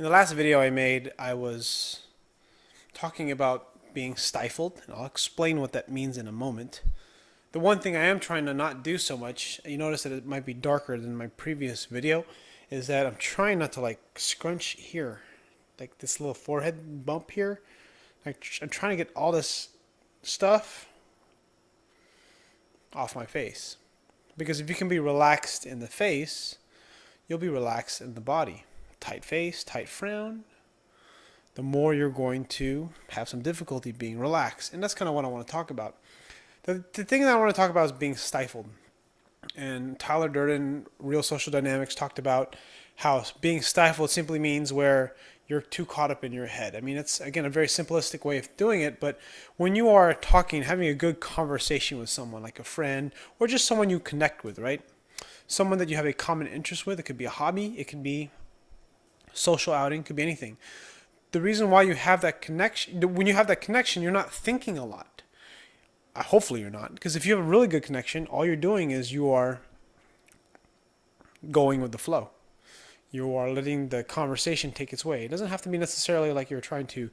In the last video I made, I was talking about being stifled, and I'll explain what that means in a moment. The one thing I am trying to not do so much, you notice that it might be darker than my previous video, is that I'm trying not to like scrunch here, like this little forehead bump here. I'm trying to get all this stuff off my face. Because if you can be relaxed in the face, you'll be relaxed in the body. Tight face, tight frown, the more you're going to have some difficulty being relaxed. And that's kind of what I want to talk about. The thing that I want to talk about is being stifled. And Tyler Durden, Real Social Dynamics, talked about how being stifled simply means where you're too caught up in your head. I mean, it's, again, a very simplistic way of doing it, but when you are talking, having a good conversation with someone, like a friend, or just someone you connect with, right? Someone that you have a common interest with. It could be a hobby, it could be social outing, it could be anything. The reason why you have that connection, when you have that connection, you're not thinking a lot. Hopefully you're not, because if you have a really good connection, all you're doing is you are going with the flow. You are letting the conversation take its way. It doesn't have to be necessarily like you're trying to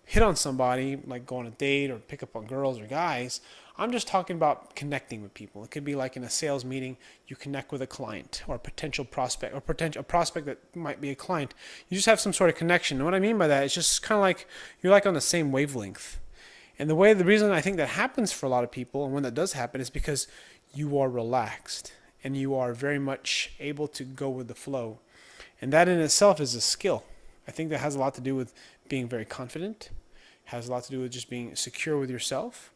hit on somebody, like go on a date or pick up on girls or guys. I'm just talking about connecting with people. It could be like in a sales meeting, you connect with a client or a potential prospect, or a prospect that might be a client. You just have some sort of connection. And what I mean by that is just kind of like you're like on the same wavelength. And the reason I think that happens for a lot of people, and when that does happen, is because you are relaxed and you are very much able to go with the flow. And that in itself is a skill. I think that has a lot to do with being very confident, has a lot to do with just being secure with yourself.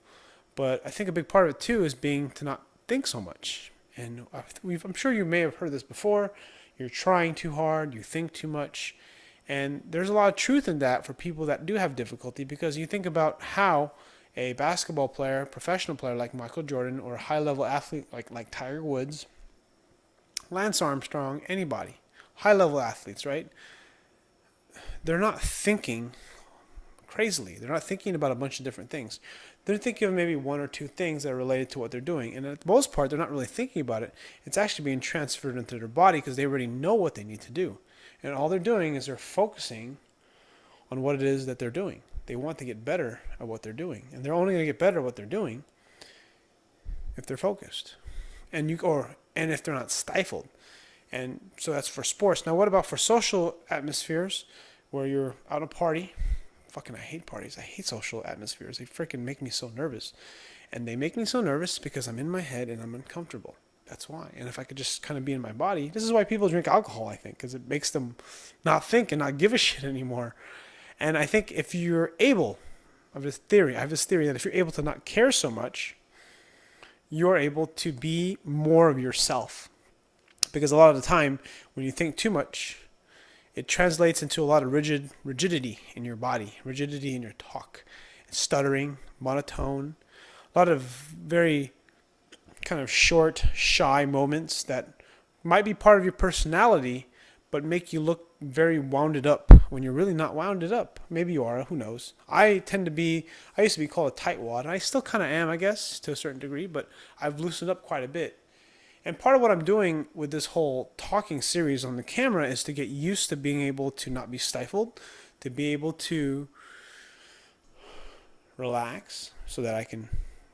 But I think a big part of it too is being to not think so much. And I'm sure you may have heard this before. You're trying too hard, you think too much. And there's a lot of truth in that for people that do have difficulty, because you think about how a basketball player, professional player like Michael Jordan, or a high-level athlete like Tiger Woods, Lance Armstrong, anybody, high-level athletes, right? They're not thinking crazily. They're not thinking about a bunch of different things. They're thinking of maybe one or two things that are related to what they're doing. And at the most part, they're not really thinking about it. It's actually being transferred into their body because they already know what they need to do. And all they're doing is they're focusing on what it is that they're doing. They want to get better at what they're doing. And they're only going to get better at what they're doing if they're focused. And if they're not stifled. And so that's for sports. Now, what about for social atmospheres where you're out at a party? I hate parties. I hate social atmospheres. They freaking make me so nervous. And they make me so nervous because I'm in my head and I'm uncomfortable. That's why. And if I could just kind of be in my body, this is why people drink alcohol, I think, because it makes them not think and not give a shit anymore. And I think if you're able, I have this theory that if you're able to not care so much, you're able to be more of yourself. Because a lot of the time, when you think too much, it translates into a lot of rigidity in your body, rigidity in your talk, stuttering, monotone, a lot of very kind of short, shy moments that might be part of your personality, but make you look very wounded up when you're really not wounded up. Maybe you are, who knows? I used to be called a tightwad, and I still kind of am, I guess, to a certain degree, but I've loosened up quite a bit. And part of what I'm doing with this whole talking series on the camera is to get used to being able to not be stifled, to be able to relax so that I can,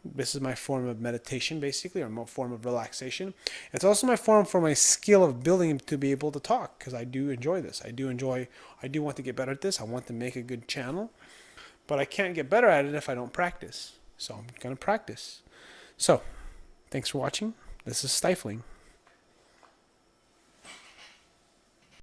this is my form of meditation basically, or my form of relaxation. It's also my form for my skill of building to be able to talk, because I do enjoy this. I do want to get better at this. I want to make a good channel, but I can't get better at it if I don't practice. So I'm going to practice. So thanks for watching. This is Stifling.